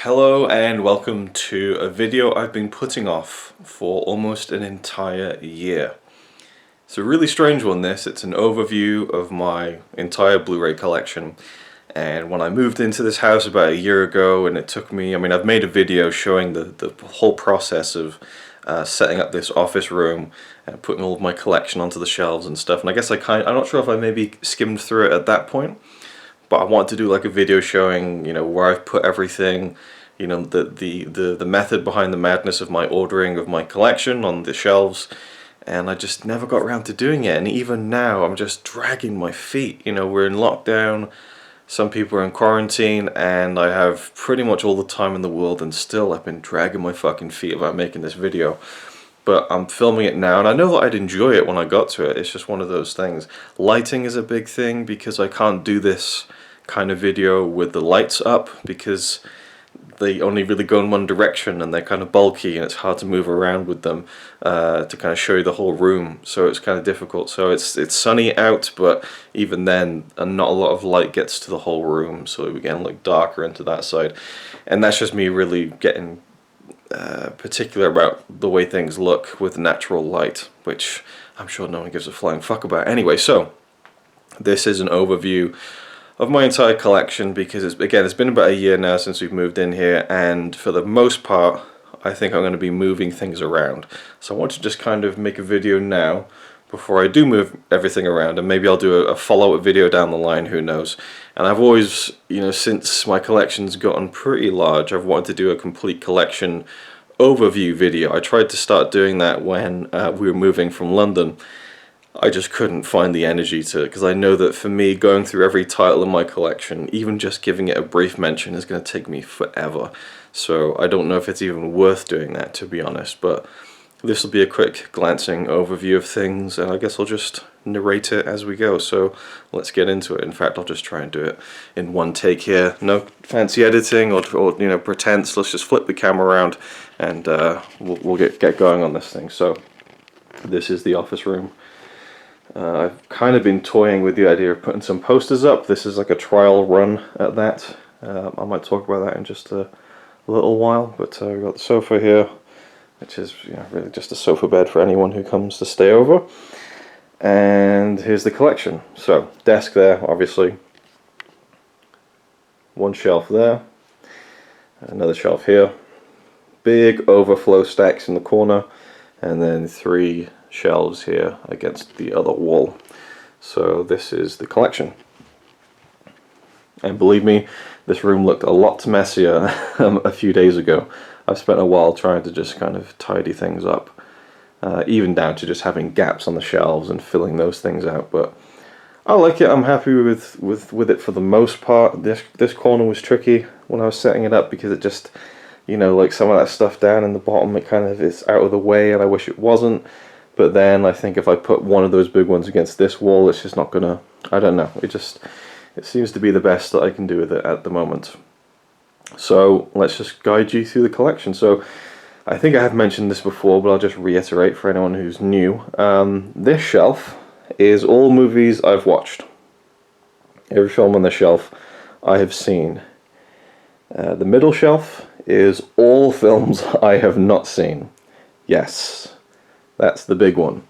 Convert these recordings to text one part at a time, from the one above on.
Hello and welcome to a video I've been putting off for almost an entire year. It's a really strange one this. It's an overview of my entire Blu-ray collection, and when I moved into this house about a year ago, and it took me, I've made a video showing the whole process of setting up this office room and putting all of my collection onto the shelves and stuff, and I guess I'm not sure if I maybe skimmed through it at that point. But I want to do like a video showing, where I've put everything, the method behind the madness of my ordering of my collection on the shelves, and I just never got around to doing it. And even now, I'm just dragging my feet. We're in lockdown, some people are in quarantine, and I have pretty much all the time in the world, and still I've been dragging my fucking feet about making this video. But I'm filming it now, and I know that I'd enjoy it when I got to it. It's just one of those things. Lighting is a big thing, because I can't do this kind of video with the lights up, because they only really go in one direction and they're kind of bulky, and it's hard to move around with them to kind of show you the whole room. So it's kind of difficult. So it's sunny out, but even then, not a lot of light gets to the whole room, so we get like darker into that side. And that's just me really getting particular about the way things look with natural light, which I'm sure no one gives a flying fuck about. Anyway, so this is an overview of my entire collection, because it's been about a year now since we've moved in here, and for the most part I think I'm going to be moving things around. So I want to just kind of make a video now before I do move everything around, and maybe I'll do a follow-up video down the line, who knows. And I've always, since my collection's gotten pretty large, I've wanted to do a complete collection overview video. I tried to start doing that when we were moving from London. I just couldn't find the energy to, because I know that for me, going through every title in my collection, even just giving it a brief mention, is going to take me forever. So I don't know if it's even worth doing that, to be honest, but this will be a quick glancing overview of things, and I guess I'll just narrate it as we go. So let's get into it. In fact, I'll just try and do it in one take here. No fancy editing or pretense. Let's just flip the camera around, and we'll get going on this thing. So this is the office room. I've kind of been toying with the idea of putting some posters up. This is like a trial run at that. I might talk about that in just a little while, but we've got the sofa here, which is really just a sofa bed for anyone who comes to stay over. And here's the collection. So, desk there, obviously. One shelf there. Another shelf here. Big overflow stacks in the corner. And then 3 shelves here against the other wall. So this is the collection. And believe me, this room looked a lot messier a few days ago. I've spent a while trying to just kind of tidy things up, even down to just having gaps on the shelves and filling those things out. But I like it. I'm happy with it for the most part. This corner was tricky when I was setting it up, because it just, like some of that stuff down in the bottom, it kind of is out of the way, and I wish it wasn't. But then I think if I put one of those big ones against this wall, it's just not gonna, I don't know, it seems to be the best that I can do with it at the moment. So let's just guide you through the collection. So I think I have mentioned this before, but I'll just reiterate for anyone who's new. This shelf is all movies I've watched. Every film on the shelf I have seen. The middle shelf is all films I have not seen. Yes. That's the big one.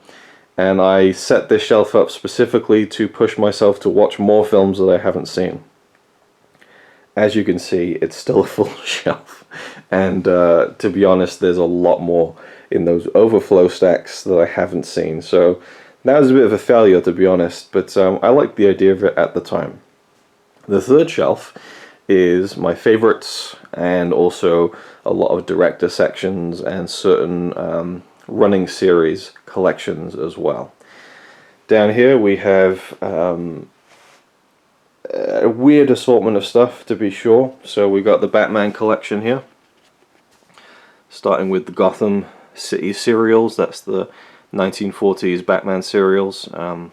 And I set this shelf up specifically to push myself to watch more films that I haven't seen. As you can see, it's still a full shelf. And to be honest, there's a lot more in those overflow stacks that I haven't seen. So that was a bit of a failure, to be honest, but I liked the idea of it at the time. The third shelf is my favorites, and also a lot of director sections and certain running series collections as well. Down here we have a weird assortment of stuff, to be sure. So we got the Batman collection here, starting with the Gotham City serials. That's the 1940s Batman serials, the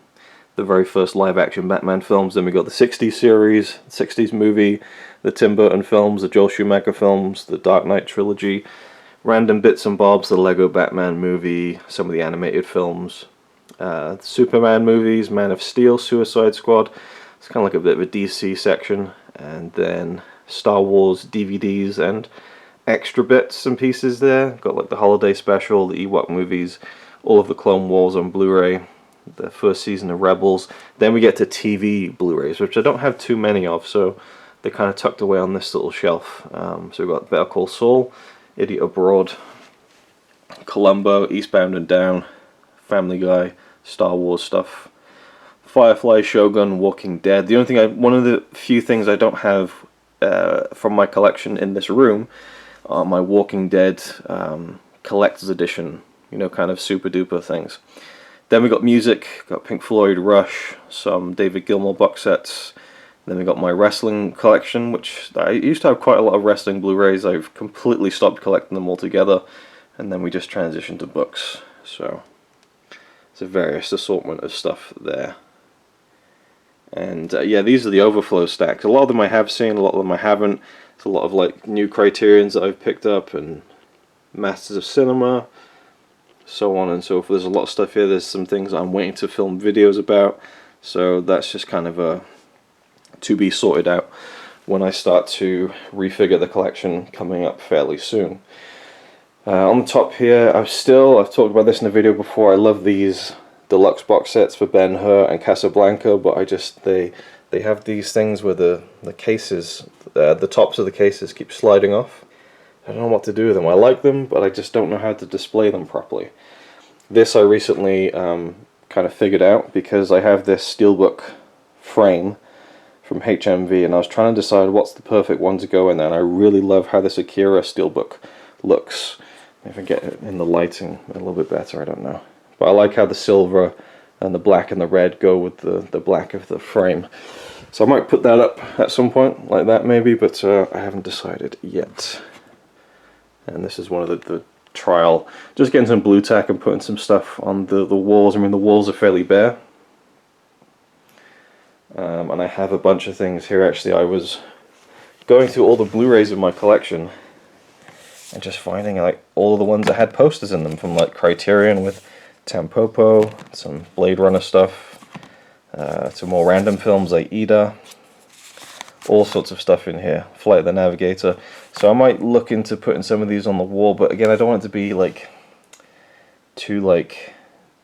very first live-action Batman films. Then we got the 60s series, 60s movie, the Tim Burton films, the Joel Schumacher films, the Dark Knight trilogy, random bits and bobs, the Lego Batman movie, some of the animated films, Superman movies, Man of Steel, Suicide Squad. It's kind of like a bit of a DC section. And then Star Wars DVDs and extra bits and pieces there. Got like the holiday special, the Ewok movies, all of the Clone Wars on Blu-ray, the first season of Rebels. Then we get to TV Blu-rays, which I don't have too many of, so they're kind of tucked away on this little shelf. So we've got Better Call Saul, Idiot Abroad, Columbo, Eastbound and Down, Family Guy, Star Wars stuff, Firefly, Shogun, Walking Dead. The only thing one of the few things I don't have from my collection in this room are my Walking Dead collector's edition, you know, kind of super duper things. Then we got music, got Pink Floyd, Rush, some David Gilmour box sets. Then we got my wrestling collection, which I used to have quite a lot of wrestling Blu-rays. I've completely stopped collecting them altogether, and then we just transitioned to books. So it's a various assortment of stuff there. And yeah, these are the overflow stacks. A lot of them I have seen, a lot of them I haven't. It's a lot of like new Criterions that I've picked up, and Masters of Cinema, so on and so forth. There's a lot of stuff here. There's some things I'm waiting to film videos about, so that's just kind of a to be sorted out when I start to refigure the collection coming up fairly soon. On the top here, I've talked about this in a video before, I love these deluxe box sets for Ben-Hur and Casablanca, but they have these things where the cases, the tops of the cases keep sliding off. I don't know what to do with them. I like them, but I just don't know how to display them properly. This I recently kind of figured out, because I have this steelbook frame from HMV, and I was trying to decide what's the perfect one to go in there, and I really love how this Akira steelbook looks. If I get it in the lighting a little bit better, I don't know. But I like how the silver and the black and the red go with the black of the frame. So I might put that up at some point, like that maybe, but I haven't decided yet. And this is one of the trial, just getting some blue tack and putting some stuff on the walls. I mean, the walls are fairly bare. And I have a bunch of things here. Actually, I was going through all the Blu-rays of my collection and just finding like all of the ones that had posters in them, from like Criterion with Tampopo, some Blade Runner stuff, to more random films like Ida, all sorts of stuff in here, Flight of the Navigator. So I might look into putting some of these on the wall, but again, I don't want it to be like too like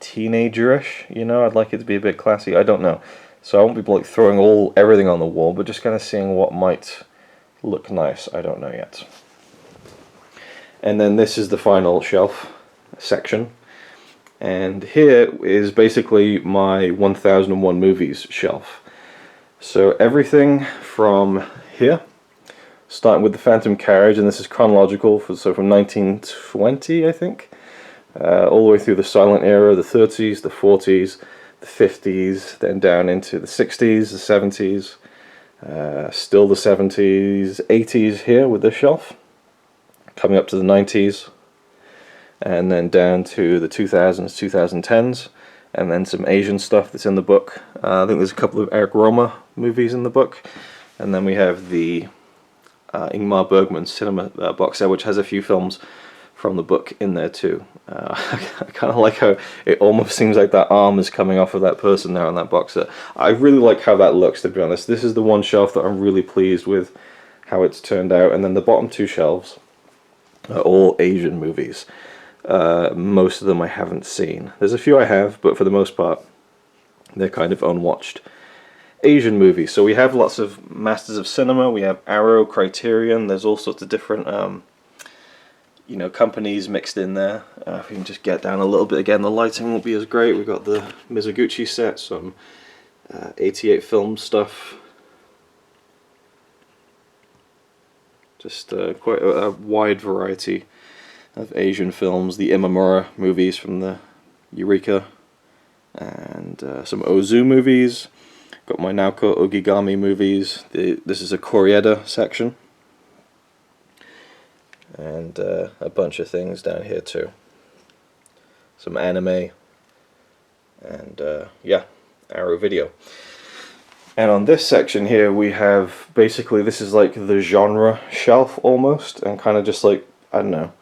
teenager-ish, you know. I'd like it to be a bit classy. I don't know, so I won't be like throwing everything on the wall, but just kind of seeing what might look nice. I don't know yet. And then this is the final shelf section. And here is basically my 1001 movies shelf. So everything from here, starting with the Phantom Carriage, and this is chronological, so from 1920, I think, all the way through the silent era, the 30s, the 40s, the 50s, then down into the 60s, the 70s, still the 70s, 80s here with this shelf, coming up to the 90s, and then down to the 2000s, 2010s, and then some Asian stuff that's in the book. I think there's a couple of Eric Romer movies in the book, and then we have the Ingmar Bergman cinema box set, which has a few films from the book in there too. I kind of like how it almost seems like that arm is coming off of that person there on that box set. I really like how that looks, to be honest. This is the one shelf that I'm really pleased with how it's turned out, and then the bottom two shelves are all Asian movies. Most of them I haven't seen. There's a few I have, but for the most part they're kind of unwatched Asian movies. So we have lots of Masters of Cinema, we have Arrow, Criterion, there's all sorts of different you know, companies mixed in there. If we can just get down a little bit again, the lighting won't be as great. We've got the Mizoguchi set, some 88 film stuff, just quite a wide variety of Asian films, the Imamura movies from the Eureka, and some Ozu movies. Got my Naoko Ogigami movies. This is a Koreeda section, and a bunch of things down here too. Some anime, and yeah, Arrow Video. And on this section here we have, basically this is like the genre shelf almost, and kind of just like, I don't know,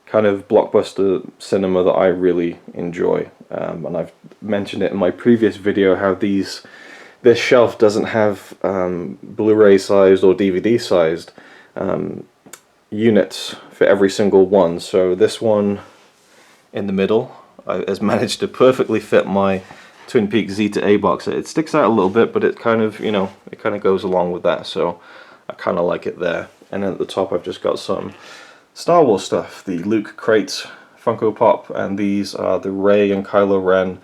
kind of blockbuster cinema that I really enjoy. And I've mentioned it in my previous video how these this shelf doesn't have Blu-ray sized or DVD sized units for every single one. So this one in the middle has managed to perfectly fit my Twin Peaks Z to A box set. It sticks out a little bit, but it kind of, you know, it kind of goes along with that, so I kind of like it there. And then at the top I've just got some Star Wars stuff, the Luke crate Funko Pop, and these are the Rey and Kylo Ren,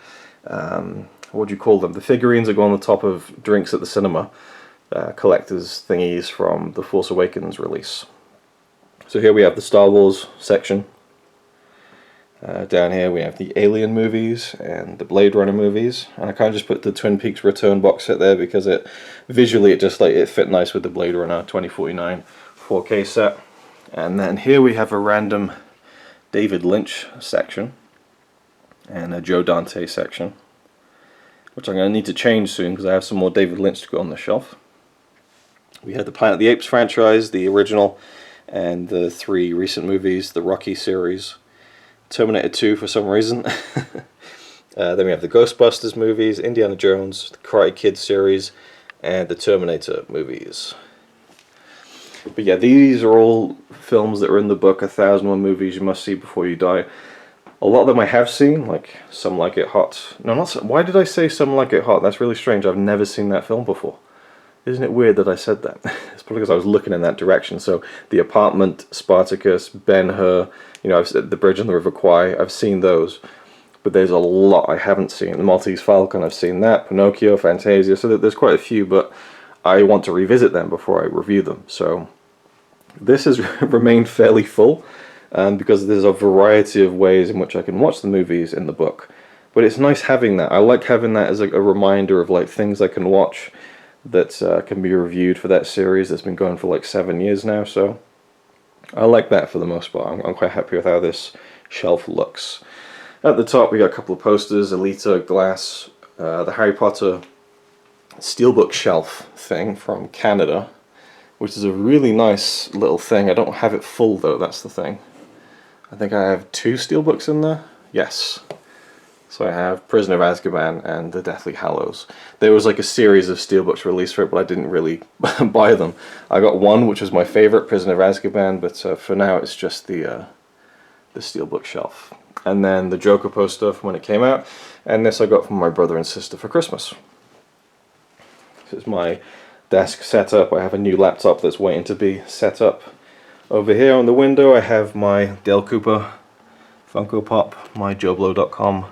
what do you call them? The figurines that go on the top of drinks at the cinema, collector's thingies from the Force Awakens release. So here we have the Star Wars section. Down here we have the Alien movies and the Blade Runner movies, and I kind of just put the Twin Peaks Return box set there because it visually it fit nice with the Blade Runner 2049 4K set. And then here we have a random David Lynch section and a Joe Dante section, which I'm going to need to change soon because I have some more David Lynch to go on the shelf. We have the Planet of the Apes franchise, the original, and the 3 recent movies, the Rocky series, Terminator 2 for some reason. Then we have the Ghostbusters movies, Indiana Jones, the Karate Kid series, and the Terminator movies. But yeah, these are all films that are in the book, 1001 Movies You Must See Before You Die. A lot of them I have seen, like Some Like It Hot. No, not Some. Why did I say Some Like It Hot? That's really strange. I've never seen that film before. Isn't it weird that I said that? It's probably because I was looking in that direction. So, The Apartment, Spartacus, Ben-Hur, you know, I've said The Bridge on the River Kwai, I've seen those. But there's a lot I haven't seen. The Maltese Falcon, I've seen that. Pinocchio, Fantasia, so there's quite a few, but I want to revisit them before I review them. So, this has remained fairly full, because there's a variety of ways in which I can watch the movies in the book. But it's nice having that. I like having that as a reminder of like things I can watch that can be reviewed for that series that's been going for like 7 years now, so I like that for the most part. I'm quite happy with how this shelf looks. At the top we got a couple of posters, Alita, Glass, the Harry Potter steelbook shelf thing from Canada, which is a really nice little thing. I don't have it full though, that's the thing. I think I have 2 steelbooks in there. Yes. So I have Prisoner of Azkaban and The Deathly Hallows. There was like a series of steelbooks released for it, but I didn't really buy them. I got one, which was my favorite, Prisoner of Azkaban, but for now it's just the steelbook shelf. And then the Joker poster from when it came out, and this I got from my brother and sister for Christmas. This is my desk setup. I have a new laptop that's waiting to be set up. Over here on the window I have my Dale Cooper Funko Pop, my JoBlo.com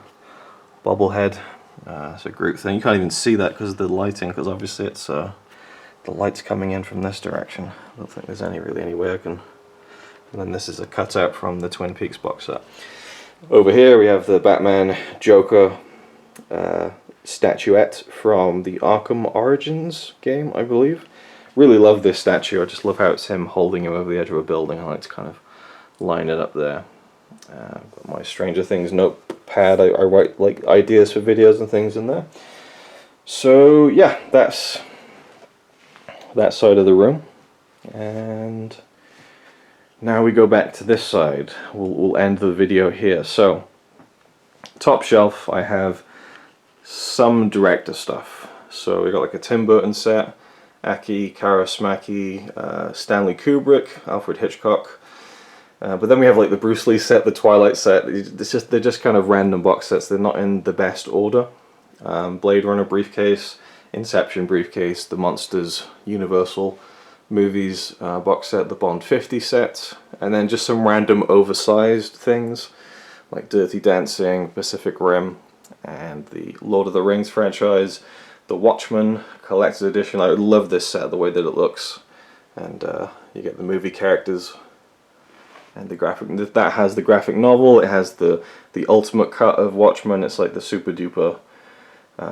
bobblehead. It's a group thing. You can't even see that because of the lighting, because obviously it's the light's coming in from this direction. I don't think there's really any way I can. And then this is a cutout from the Twin Peaks box set. Over here we have the Batman Joker statuette from the Arkham Origins game, I believe. Really love this statue. I just love how it's him holding him over the edge of a building. I like to kind of line it up there. Got my Stranger Things notepad. I write like ideas for videos and things in there. So yeah, that's that side of the room. And now we go back to this side. We'll end the video here. So top shelf, I have some director stuff. So we got like a Tim Burton set, Aki Kaurismäki, Stanley Kubrick, Alfred Hitchcock. But then we have like the Bruce Lee set, the Twilight set. They're just kind of random box sets. They're not in the best order. Blade Runner briefcase, Inception briefcase, the Monsters Universal movies box set, the Bond 50 set, and then just some random oversized things like Dirty Dancing, Pacific Rim, and the Lord of the Rings franchise, the Watchmen Collector's Edition. I love this set, the way that it looks, and you get the movie characters. And the graphic, that has the graphic novel, it has the ultimate cut of Watchmen, it's like the super duper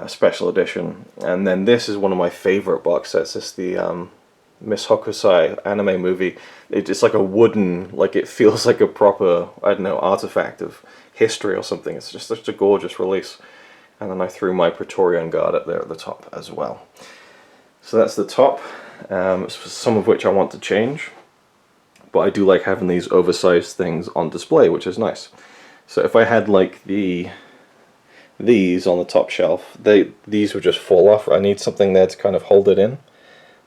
special edition. And then this is one of my favorite box sets. It's the Miss Hokusai anime movie. It's like a wooden, like it feels like a proper, I don't know, artifact of history or something. It's just such a gorgeous release. And then I threw my Praetorian Guard up there at the top as well. So that's the top, some of which I want to change. But I do like having these oversized things on display, which is nice. So if I had like the these on the top shelf, these would just fall off. I need something there to kind of hold it in.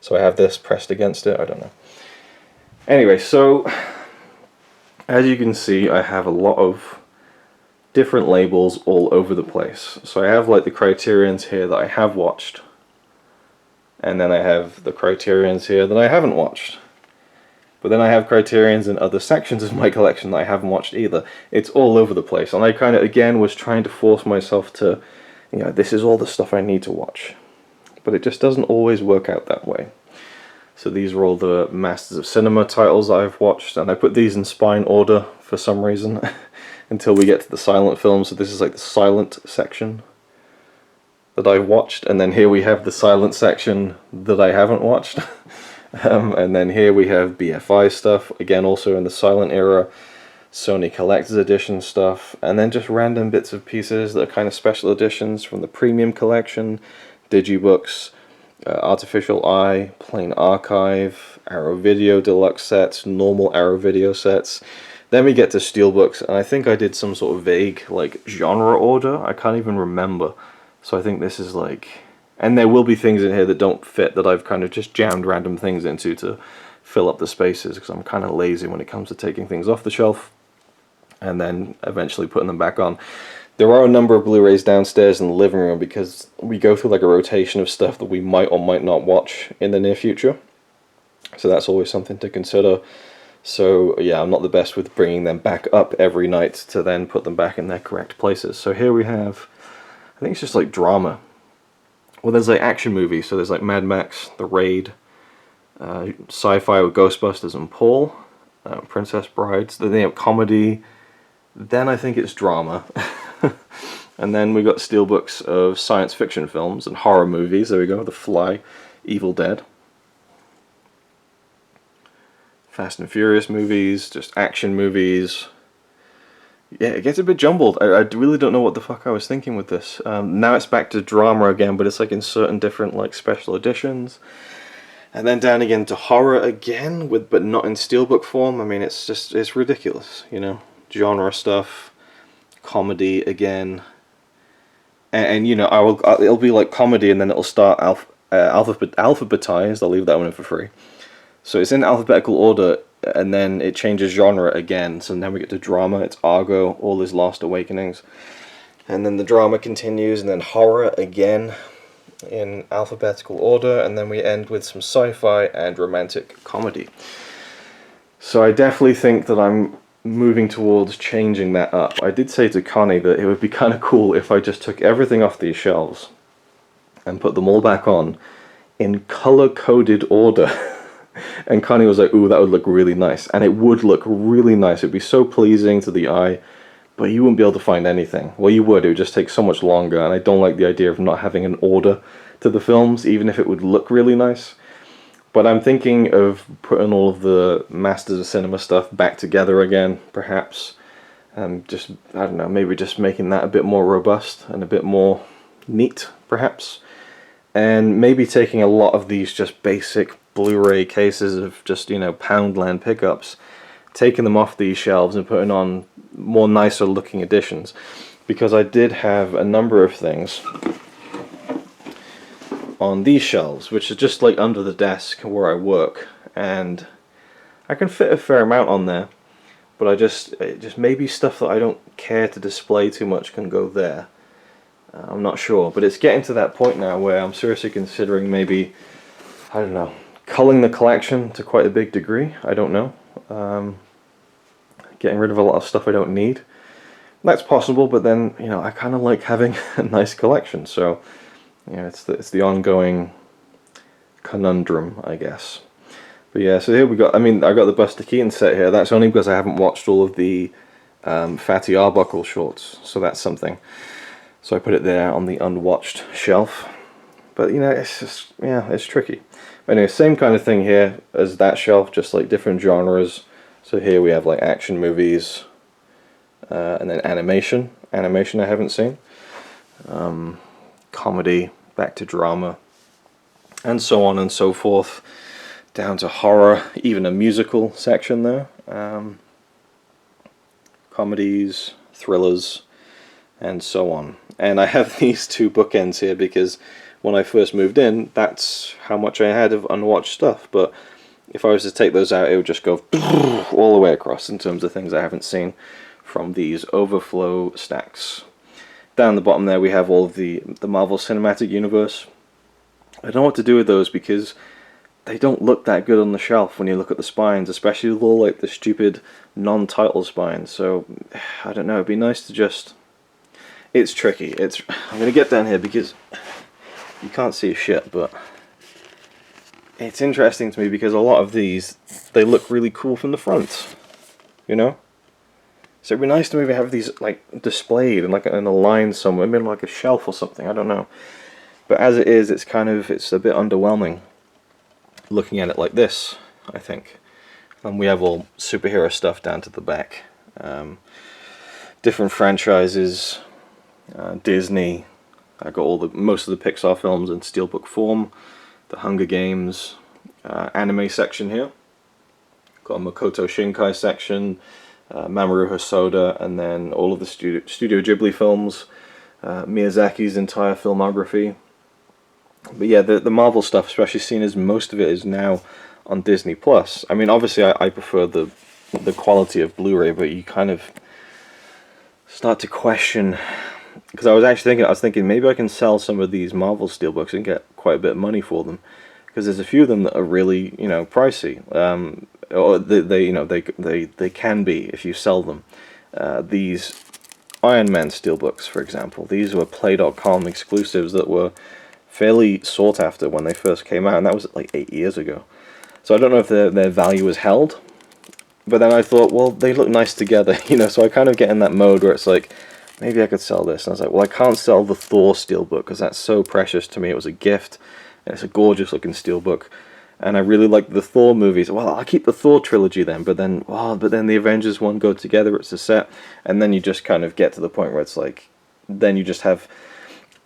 So I have this pressed against it, I don't know. Anyway, so as you can see, I have a lot of different labels all over the place. So I have like the Criterions here that I have watched, and then I have the Criterions here that I haven't watched. But then I have Criterions in other sections of my collection that I haven't watched either. It's all over the place, and I kind of, again, was trying to force myself to, you know, this is all the stuff I need to watch. But it just doesn't always work out that way. So these are all the Masters of Cinema titles that I've watched, and I put these in spine order for some reason until we get to the silent films. So this is like the silent section that I've watched, and then here we have the silent section that I haven't watched. And then here we have BFI stuff, again also in the silent era, Sony Collector's Edition stuff, and then just random bits of pieces that are kind of special editions from the Premium Collection, Digibooks, Artificial Eye, Plain Archive, Arrow Video Deluxe sets, normal Arrow Video sets. Then we get to Steelbooks, and I think I did some sort of vague like genre order, I can't even remember. So I think this is like, and there will be things in here that don't fit, that I've kind of just jammed random things into to fill up the spaces, because I'm kind of lazy when it comes to taking things off the shelf and then eventually putting them back on. There are a number of Blu-rays downstairs in the living room because we go through like a rotation of stuff that we might or might not watch in the near future. So that's always something to consider. So yeah, I'm not the best with bringing them back up every night to then put them back in their correct places. So here we have, I think it's just like drama. Well, there's like action movies, so there's like Mad Max, The Raid, sci-fi with Ghostbusters and Paul, Princess Brides, then they have comedy, then I think it's drama. And then we got steelbooks of science fiction films and horror movies. There we go, The Fly, Evil Dead. Fast and Furious movies, just action movies. Yeah, it gets a bit jumbled. I really don't know what the fuck I was thinking with this. Now it's back to drama again, but it's like in certain different like special editions. And then down again to horror again, but not in steelbook form. I mean, it's ridiculous, you know. Genre stuff, comedy again. And you know, it'll be like comedy, and then it'll start alphabetized. I'll leave that one in for free. So it's in alphabetical order, and then it changes genre again. So then we get to drama. It's Argo, All His Lost Awakenings, and then the drama continues, and then horror again in alphabetical order, and then we end with some sci-fi and romantic comedy. So I definitely think that I'm moving towards changing that up. I did say to Connie that it would be kind of cool if I just took everything off these shelves and put them all back on in color-coded order. And Connie was like, ooh, that would look really nice. And it would look really nice. It would be so pleasing to the eye, but you wouldn't be able to find anything. Well, you would. It would just take so much longer, and I don't like the idea of not having an order to the films, even if it would look really nice. But I'm thinking of putting all of the Masters of Cinema stuff back together again, perhaps. Just, I don't know, maybe just making that a bit more robust and a bit more neat, perhaps. And maybe taking a lot of these just basic Blu-ray cases of just, you know, Poundland pickups, taking them off these shelves and putting on more nicer looking editions. Because I did have a number of things on these shelves, which are just like under the desk where I work, and I can fit a fair amount on there, but just maybe stuff that I don't care to display too much can go there. I'm not sure, but it's getting to that point now where I'm seriously considering maybe, I don't know, culling the collection to quite a big degree. I don't know. Getting rid of a lot of stuff I don't need. That's possible, but then, you know, I kind of like having a nice collection, so you know, it's the ongoing conundrum, I guess. But yeah, so here we got, I mean, I got the Buster Keaton set here. That's only because I haven't watched all of the Fatty Arbuckle shorts, so that's something. So I put it there on the unwatched shelf. But you know, it's just, yeah, it's tricky. But anyway, same kind of thing here as that shelf, just like different genres. So here we have like action movies, and then animation. Animation I haven't seen. Comedy, back to drama, and so on and so forth, down to horror, even a musical section there. Comedies, thrillers, and so on. And I have these two bookends here because when I first moved in, that's how much I had of unwatched stuff. But if I was to take those out, it would just go all the way across in terms of things I haven't seen from these overflow stacks. Down the bottom there we have all of the Marvel Cinematic Universe. I don't know what to do with those because they don't look that good on the shelf when you look at the spines, especially all like the stupid non-title spines. So I don't know, it'd be nice to just... It's tricky. I'm going to get down here because you can't see a shit, but it's interesting to me because a lot of these, they look really cool from the front, you know? So it'd be nice to maybe have these like displayed in a line somewhere, maybe like a shelf or something, I don't know. But as it is, it's a bit underwhelming looking at it like this, I think. And we have all superhero stuff down to the back. Different franchises, Disney. I got most of the Pixar films in steelbook form. The Hunger Games anime section here. Got a Makoto Shinkai section, Mamoru Hosoda, and then all of the Studio Ghibli films, Miyazaki's entire filmography. But yeah, the Marvel stuff, especially seeing as most of it is now on Disney Plus. I mean, obviously I prefer the quality of Blu-ray, but you kind of start to question, because I was thinking maybe I can sell some of these Marvel steelbooks and get quite a bit of money for them, because there's a few of them that are really, pricey. Or they can be if you sell them. These Iron Man steelbooks, for example, these were Play.com exclusives that were fairly sought after when they first came out, and that was like 8 years ago. So I don't know if their value is held, but then I thought, well, they look nice together, so I kind of get in that mode where it's like, maybe I could sell this. And I was like, well, I can't sell the Thor steelbook because that's so precious to me. It was a gift, and it's a gorgeous looking steelbook. And I really like the Thor movies. Well, I'll keep the Thor trilogy then, but then the Avengers one go together, it's a set, and then you just kind of get to the point where it's like, then you just have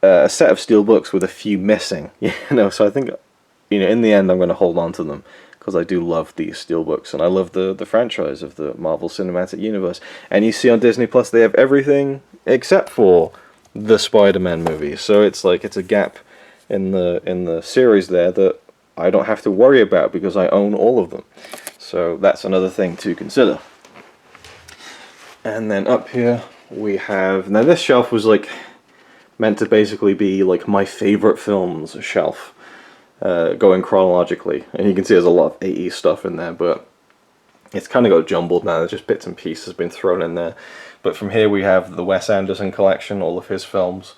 a set of steelbooks with a few missing, so I think, in the end I'm going to hold on to them, because I do love these steelbooks, and I love the franchise of the Marvel Cinematic Universe. And you see on Disney Plus they have everything except for the Spider-Man movies, so it's like it's a gap in the series there that I don't have to worry about because I own all of them. So that's another thing to consider. And then up here we have, now this shelf was like meant to basically be like my favorite films shelf, going chronologically, and you can see there's a lot of 80s stuff in there, but it's kind of got jumbled now. There's just bits and pieces been thrown in there. But from here we have the Wes Anderson collection, all of his films.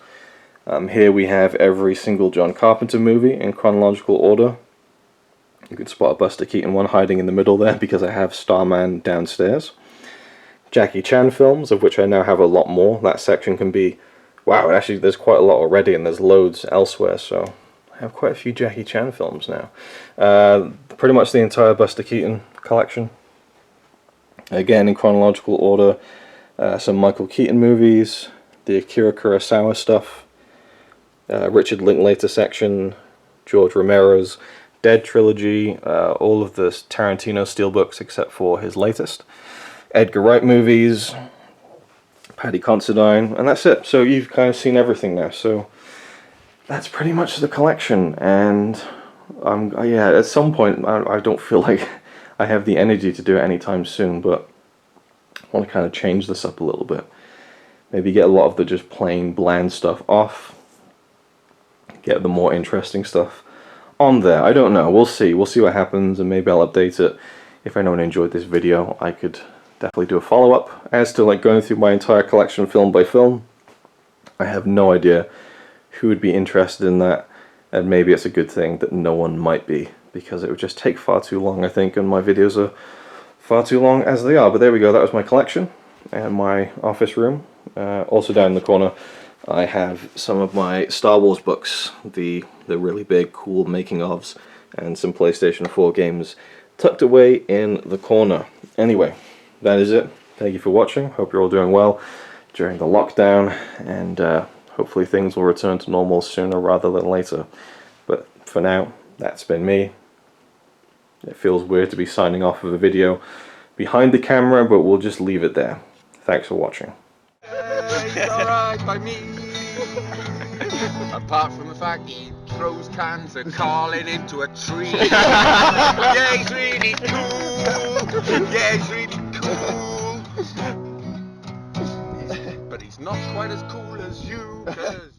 Here we have every single John Carpenter movie in chronological order. You can spot a Buster Keaton one hiding in the middle there because I have Starman downstairs. Jackie Chan films, of which I now have a lot more. That section can be, wow, actually there's quite a lot already and there's loads elsewhere, so I have quite a few Jackie Chan films now. Pretty much the entire Buster Keaton collection. Again in chronological order, some Michael Keaton movies, the Akira Kurosawa stuff, Richard Linklater section, George Romero's Dead trilogy, all of the Tarantino steelbooks except for his latest, Edgar Wright movies, Paddy Considine, and that's it. So you've kind of seen everything now. So that's pretty much the collection. And yeah, at some point I don't feel like I have the energy to do it anytime soon, but I want to kind of change this up a little bit. Maybe get a lot of the just plain bland stuff off, get the more interesting stuff on there. I don't know, we'll see what happens, and maybe I'll update it. If anyone enjoyed this video, I could definitely do a follow-up. As to like going through my entire collection film by film, I have no idea who would be interested in that, and maybe it's a good thing that no one might be, because it would just take far too long, I think, and my videos are far too long as they are. But there we go, that was my collection and my office room. Also down in the corner I have some of my Star Wars books, the really big cool making ofs, and some PlayStation 4 games tucked away in the corner. Anyway, that is it. Thank you for watching. Hope you're all doing well during the lockdown, and hopefully things will return to normal sooner rather than later. But for now, that's been me. It feels weird to be signing off of a video behind the camera, but we'll just leave it there. Thanks for watching. he's alright by me. Apart from the fact he throws cans of Carlin into a tree. Yeah, he's really cool. Yeah, he's really cool. But he's not quite as cool as you, 'cause